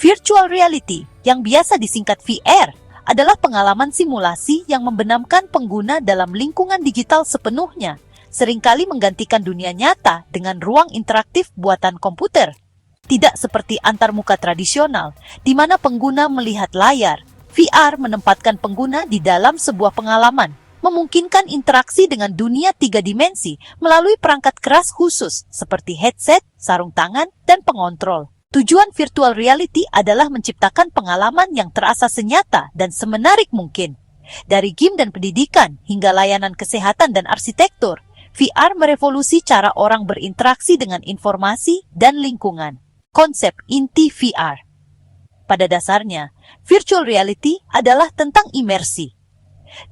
Virtual reality, yang biasa disingkat VR, adalah pengalaman simulasi yang membenamkan pengguna dalam lingkungan digital sepenuhnya, seringkali menggantikan dunia nyata dengan ruang interaktif buatan komputer. Tidak seperti antarmuka tradisional, di mana pengguna melihat layar, VR menempatkan pengguna di dalam sebuah pengalaman, memungkinkan interaksi dengan dunia 3 dimensi melalui perangkat keras khusus seperti headset, sarung tangan, dan pengontrol. Tujuan virtual reality adalah menciptakan pengalaman yang terasa senyata dan semenarik mungkin. Dari game dan pendidikan hingga layanan kesehatan dan arsitektur, VR merevolusi cara orang berinteraksi dengan informasi dan lingkungan. Konsep inti VR. Pada dasarnya, virtual reality adalah tentang imersi.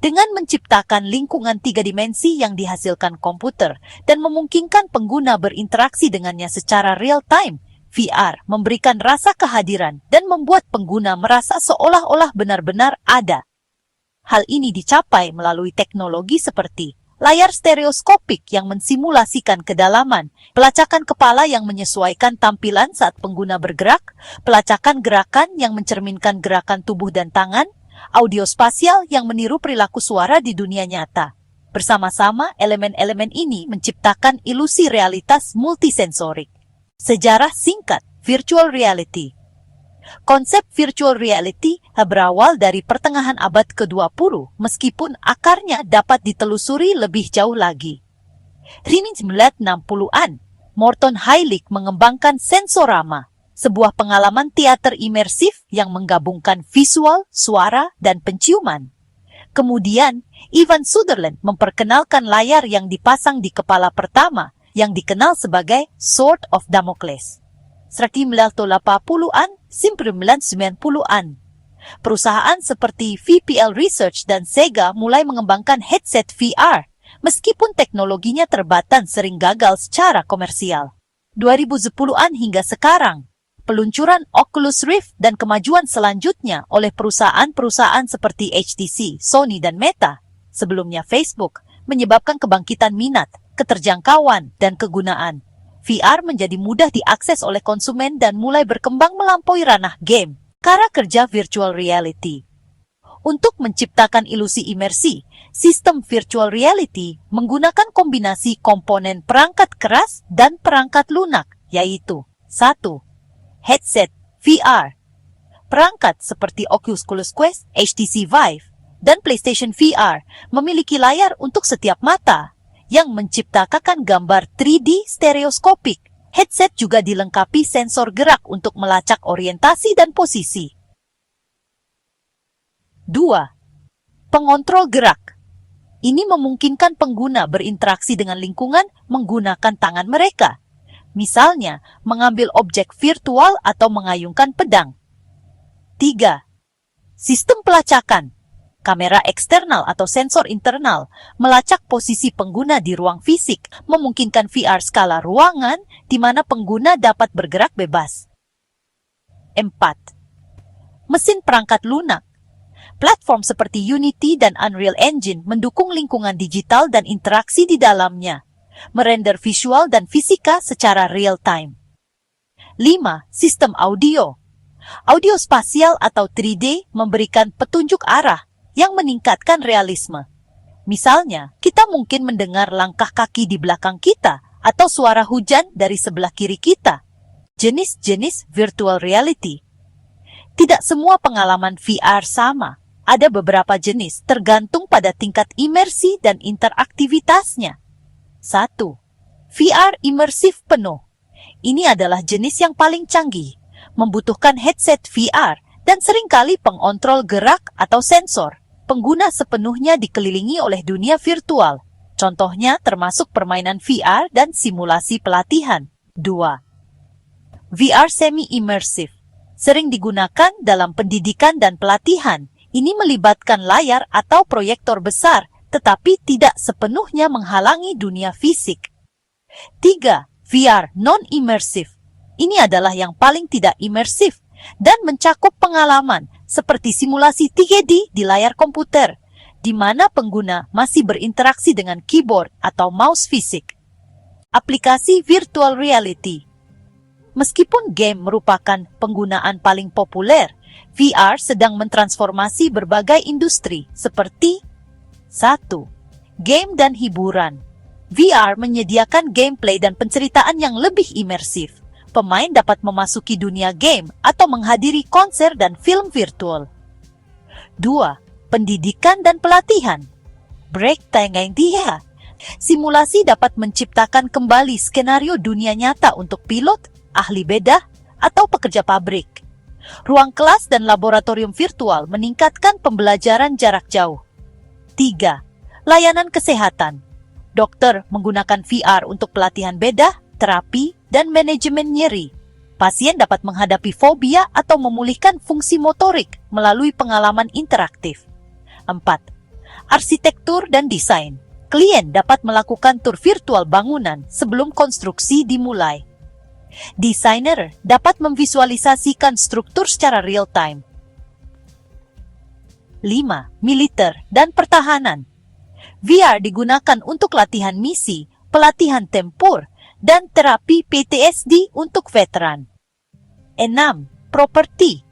Dengan menciptakan lingkungan 3 dimensi yang dihasilkan komputer dan memungkinkan pengguna berinteraksi dengannya secara real-time, VR memberikan rasa kehadiran dan membuat pengguna merasa seolah-olah benar-benar ada. Hal ini dicapai melalui teknologi seperti layar stereoskopik yang mensimulasikan kedalaman, pelacakan kepala yang menyesuaikan tampilan saat pengguna bergerak, pelacakan gerakan yang mencerminkan gerakan tubuh dan tangan, audio spasial yang meniru perilaku suara di dunia nyata. Bersama-sama, elemen-elemen ini menciptakan ilusi realitas multisensorik. Sejarah singkat virtual reality. Konsep virtual reality berawal dari pertengahan abad ke-20, meskipun akarnya dapat ditelusuri lebih jauh lagi. Di 1960-an, Morton Heilig mengembangkan Sensorama, sebuah pengalaman teater imersif yang menggabungkan visual, suara, dan penciuman. Kemudian, Ivan Sutherland memperkenalkan layar yang dipasang di kepala pertama, yang dikenal sebagai Sword of Damocles. 1980-an, 1990-an. Perusahaan seperti VPL Research dan Sega mulai mengembangkan headset VR, meskipun teknologinya terbatas sering gagal secara komersial. 2010-an hingga sekarang, peluncuran Oculus Rift dan kemajuan selanjutnya oleh perusahaan-perusahaan seperti HTC, Sony, dan Meta, sebelumnya Facebook, menyebabkan kebangkitan minat, keterjangkauan, dan kegunaan. VR menjadi mudah diakses oleh konsumen dan mulai berkembang melampaui ranah game. Cara kerja virtual reality. Untuk menciptakan ilusi imersi, sistem virtual reality menggunakan kombinasi komponen perangkat keras dan perangkat lunak, yaitu 1. Headset VR. Perangkat seperti Oculus Quest, HTC Vive, dan PlayStation VR memiliki layar untuk setiap mata, yang menciptakan gambar 3D stereoskopik. Headset juga dilengkapi sensor gerak untuk melacak orientasi dan posisi. 2. Pengontrol gerak. Ini memungkinkan pengguna berinteraksi dengan lingkungan menggunakan tangan mereka. Misalnya, mengambil objek virtual atau mengayunkan pedang. 3. Sistem pelacakan. Kamera eksternal atau sensor internal melacak posisi pengguna di ruang fisik, memungkinkan VR skala ruangan di mana pengguna dapat bergerak bebas. 4. Mesin perangkat lunak. Platform seperti Unity dan Unreal Engine mendukung lingkungan digital dan interaksi di dalamnya, merender visual dan fisika secara real-time. 5. Sistem audio. Audio spasial atau 3D memberikan petunjuk arah yang meningkatkan realisme. Misalnya, kita mungkin mendengar langkah kaki di belakang kita atau suara hujan dari sebelah kiri kita. Jenis-jenis virtual reality. Tidak semua pengalaman VR sama. Ada beberapa jenis tergantung pada tingkat imersi dan interaktivitasnya. 1. VR imersif penuh. Ini adalah jenis yang paling canggih, membutuhkan headset VR dan seringkali pengontrol gerak atau sensor. Pengguna sepenuhnya dikelilingi oleh dunia virtual. Contohnya termasuk permainan VR dan simulasi pelatihan. 2. VR semi-immersive. Sering digunakan dalam pendidikan dan pelatihan. Ini melibatkan layar atau proyektor besar, tetapi tidak sepenuhnya menghalangi dunia fisik. 3. VR non-immersive. Ini adalah yang paling tidak imersif dan mencakup pengalaman seperti simulasi 3D di layar komputer, di mana pengguna masih berinteraksi dengan keyboard atau mouse fisik. Aplikasi virtual reality. Meskipun game merupakan penggunaan paling populer, VR sedang mentransformasi berbagai industri seperti 1. Game dan hiburan. VR menyediakan gameplay dan penceritaan yang lebih imersif. Pemain dapat memasuki dunia game atau menghadiri konser dan film virtual. 2. Pendidikan dan pelatihan. Break tengeng dia. Simulasi dapat menciptakan kembali skenario dunia nyata untuk pilot, ahli bedah, atau pekerja pabrik. Ruang kelas dan laboratorium virtual meningkatkan pembelajaran jarak jauh. 3. Layanan kesehatan. Dokter menggunakan VR untuk pelatihan bedah, terapi, dan manajemen nyeri. Pasien dapat menghadapi fobia atau memulihkan fungsi motorik melalui pengalaman interaktif. 4. Arsitektur dan desain. Klien dapat melakukan tur virtual bangunan sebelum konstruksi dimulai. Desainer dapat memvisualisasikan struktur secara real-time. 5. Militer dan pertahanan. VR digunakan untuk latihan misi, pelatihan tempur, dan terapi PTSD untuk veteran. 6. Properti.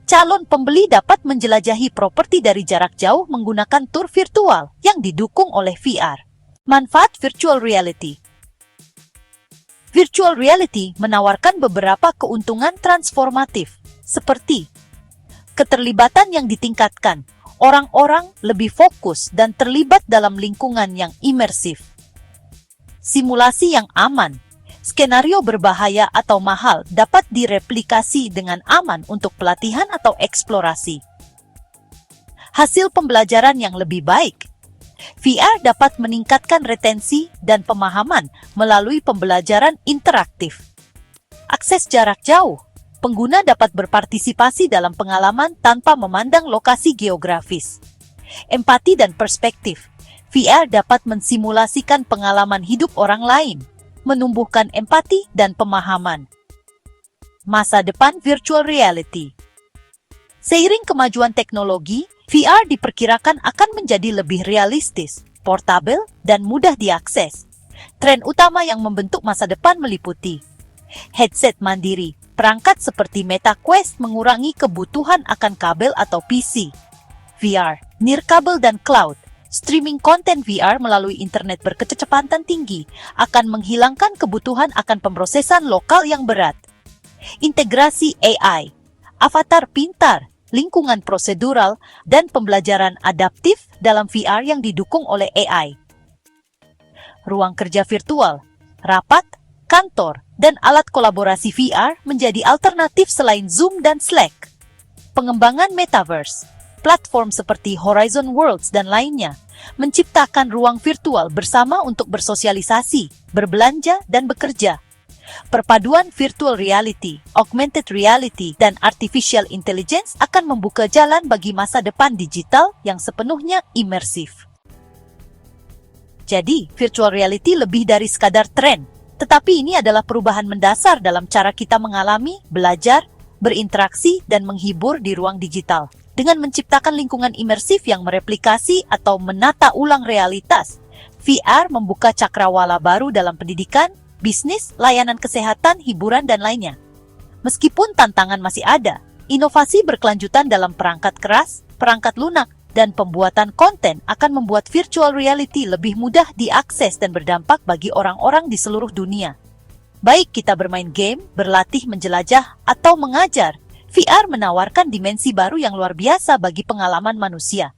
Calon pembeli dapat menjelajahi properti dari jarak jauh menggunakan tur virtual yang didukung oleh VR. Manfaat virtual reality. Virtual reality menawarkan beberapa keuntungan transformatif, seperti keterlibatan yang ditingkatkan, orang-orang lebih fokus dan terlibat dalam lingkungan yang imersif. Simulasi yang aman, skenario berbahaya atau mahal dapat direplikasi dengan aman untuk pelatihan atau eksplorasi. Hasil pembelajaran yang lebih baik. VR dapat meningkatkan retensi dan pemahaman melalui pembelajaran interaktif. Akses jarak jauh. Pengguna dapat berpartisipasi dalam pengalaman tanpa memandang lokasi geografis. Empati dan perspektif. VR dapat mensimulasikan pengalaman hidup orang lain, menumbuhkan empati dan pemahaman. Masa depan virtual reality. Seiring kemajuan teknologi, VR diperkirakan akan menjadi lebih realistis, portabel, dan mudah diakses. Tren utama yang membentuk masa depan meliputi headset mandiri. Perangkat seperti Meta Quest mengurangi kebutuhan akan kabel atau PC. VR, nirkabel dan cloud. Streaming konten VR melalui internet berkecepatan tinggi akan menghilangkan kebutuhan akan pemrosesan lokal yang berat. Integrasi AI, avatar pintar, lingkungan prosedural, dan pembelajaran adaptif dalam VR yang didukung oleh AI. Ruang kerja virtual, rapat, kantor, dan alat kolaborasi VR menjadi alternatif selain Zoom dan Slack. Pengembangan metaverse, platform seperti Horizon Worlds dan lainnya, menciptakan ruang virtual bersama untuk bersosialisasi, berbelanja, dan bekerja. Perpaduan virtual reality, augmented reality, dan artificial intelligence akan membuka jalan bagi masa depan digital yang sepenuhnya imersif. Jadi, virtual reality lebih dari sekadar tren, tetapi ini adalah perubahan mendasar dalam cara kita mengalami, belajar, berinteraksi, dan menghibur di ruang digital. Dengan menciptakan lingkungan imersif yang mereplikasi atau menata ulang realitas, VR membuka cakrawala baru dalam pendidikan, bisnis, layanan kesehatan, hiburan, dan lainnya. Meskipun tantangan masih ada, inovasi berkelanjutan dalam perangkat keras, perangkat lunak, dan pembuatan konten akan membuat virtual reality lebih mudah diakses dan berdampak bagi orang-orang di seluruh dunia. Baik kita bermain game, berlatih menjelajah, atau mengajar, VR menawarkan dimensi baru yang luar biasa bagi pengalaman manusia.